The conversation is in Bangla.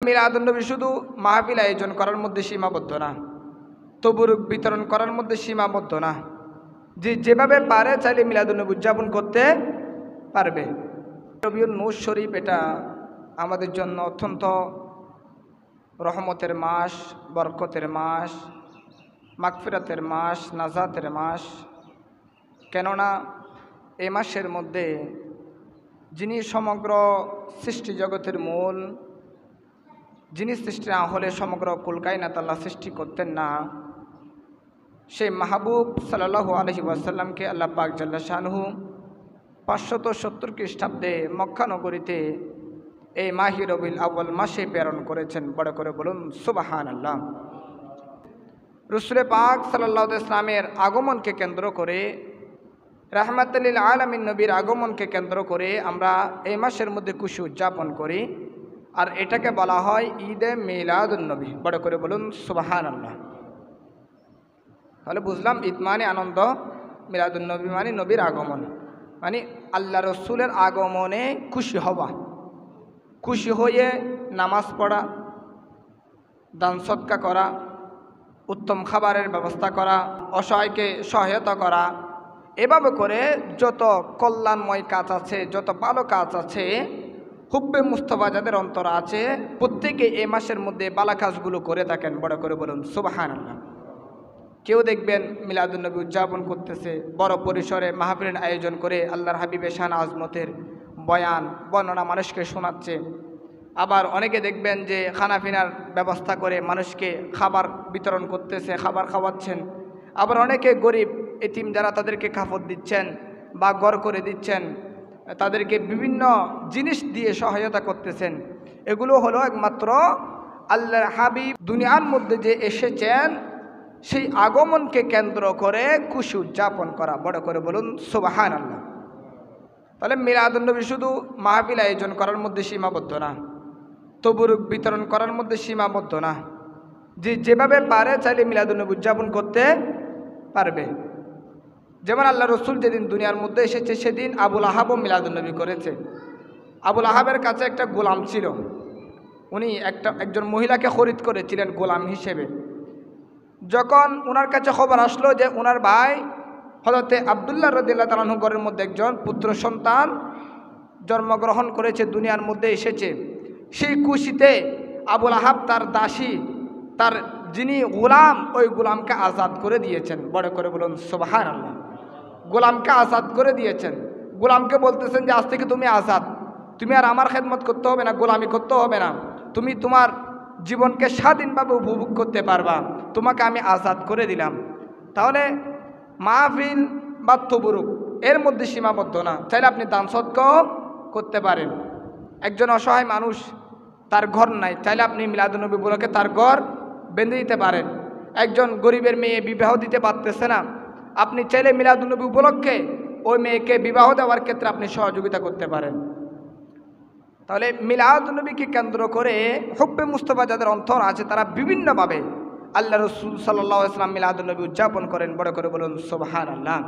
মিলাদুন্নবী শুধু মাহফিল আয়োজন করার মধ্যে সীমাবদ্ধ না, তবরুক বিতরণ করার মধ্যে সীমাবদ্ধ না, যে যেভাবে পারে চাইলে মিলাদুন্নবী উদযাপন করতে পারবে। রবিউল নূর শরীফ এটা আমাদের জন্য অত্যন্ত রহমতের মাস, বরকতের মাস, মাগফিরাতের মাস, নাজাতের মাস। কেননা এই মাসের মধ্যে যিনি সমগ্র সৃষ্টি জগতের মূল, যিনি সৃষ্টি না হলে সমগ্র কুলকায়নাত আল্লাহ সৃষ্টি করতেন না, সেই মাহবুব সাল্লাল্লাহু আলাইহি ওয়াসাল্লামকে আল্লাহ পাক জাল্লা শানহু 570 খ্রিস্টাব্দে মক্কা নগরীতে এই মাহে রবিউল আউয়াল মাসে প্রেরণ করেছেন। বড় করে বলুন সুবহানাল্লাহ। রাসূল পাক সাল্লাল্লাহু আলাইহি ওয়াসাল্লামের আগমনকে কেন্দ্র করে, রাহমাতুল লিল আলামিন নবীর আগমনকে কেন্দ্র করে আমরা এই মাসের মধ্যে খুশি উদযাপন করি, আর এটাকে বলা হয় ঈদে মিলাদুন্নবী। বড় করে বলুন সুবহানাল্লাহ। তাহলে বুঝলাম ঈদ মানে আনন্দ, মিলাদুন্নবী মানে নবীর আগমন, মানে আল্লাহ রসুলের আগমনে খুশি হওয়া, খুশি হয়ে নামাজ পড়া, দান সদকা করা, উত্তম খাবারের ব্যবস্থা করা, অসহায়কে সহায়তা করা, এভাবে করে যত কল্যাণময় কাজ আছে, যত ভালো কাজ আছে, হুব্বে মুস্তফা যাদের অন্তর আছে প্রত্যেকে এই মাসের মধ্যে ভালো কাজগুলো করে থাকেন। বড় করে বলুন সুবহানাল্লাহ। কেউ দেখবেন মিলাদুন্নবী উদযাপন করতেছে, বড় পরিসরে মাহফিলের আয়োজন করে আল্লাহর হাবিবের শান আজমতের বয়ান বর্ণনা মানুষকে শোনাচ্ছে। আবার অনেকে দেখবেন যে খানাপিনার ব্যবস্থা করে মানুষকে খাবার বিতরণ করতেছে, খাবার খাওয়াচ্ছেন। আবার অনেকে গরিব এতিম যারা তাদেরকে কাপড় দিচ্ছেন বা ঘর করে দিচ্ছেন, তাদেরকে বিভিন্ন জিনিস দিয়ে সহায়তা করতেছেন। এগুলো হলো একমাত্র আল্লাহর হাবিব দুনিয়ার মধ্যে যে এসেছেন সেই আগমনকে কেন্দ্র করে খুশি উদযাপন করা। বড় করে বলুন সুবহানাল্লাহ। তাহলে মিলাদুন্নবী শুধু মাহফিল আয়োজন করার মধ্যে সীমাবদ্ধ না, তবরুক বিতরণ করার মধ্যে সীমাবদ্ধ না, যে যেভাবে পারে চাইলে মিলাদুন্নবী উদযাপন করতে পারবে। যেমন আল্লাহ রসুল যেদিন দুনিয়ার মধ্যে এসেছে সেদিন আবুল আহাবও মিলাদুন্নবী করেছে। আবুল আহাবের কাছে একটা গোলাম ছিল, উনি একজন মহিলাকে খরিদ করেছিলেন গোলাম হিসেবে। যখন ওনার কাছে খবর আসলো যে ওনার ভাই হযরতে আব্দুল্লাহ রাদিয়াল্লাহু তাআলা আনহু ঘরের মধ্যে একজন পুত্র সন্তান জন্মগ্রহণ করেছে, দুনিয়ার মধ্যে এসেছে, সেই খুশিতে আবুল আহাব তার দাসী, তার যিনি গোলাম, ওই গোলামকে আজাদ করে দিয়েছেন। বড় করে বলুন সুবহানাল্লাহ। গোলামকে আজাদ করে দিয়েছেন। গোলামকে বলতেছেন যে আজ থেকে তুমি আজাদ, তুমি আর আমার খেদমত করতে হবে না, গোলামি করতে হবে না, তুমি তোমার জীবনকে স্বাধীনভাবে উপভোগ করতে পারবা, তোমাকে আমি আজাদ করে দিলাম। তাহলে মাহফিল বা তবরুক এর মধ্যে সীমাবদ্ধ না, চাইলে আপনি দান সদকাও করতে পারেন। একজন অসহায় মানুষ, তার ঘর নাই, চাইলে আপনি মিলাদুন্নবী উপলক্ষে তার ঘর বেঁধে দিতে পারেন। একজন গরিবের মেয়ে বিবাহ দিতে পারতেছে না, আপনি চাইলে মিলাদুন্নবী উপলক্ষে ওই মেয়েকে বিবাহ দেওয়ার ক্ষেত্রে আপনি সহযোগিতা করতে পারেন। তাহলে মিলাদুন্নবীকে কেন্দ্র করে হুব্বে মুস্তফা যাদের অন্তর আছে তারা বিভিন্নভাবে আল্লাহ রসুল সাল্লাল্লাহু আলাইহি ওয়াসাল্লাম মিলাদুন্নবী উদযাপন করেন। বড় করে বলুন সুবহানাল্লাহ।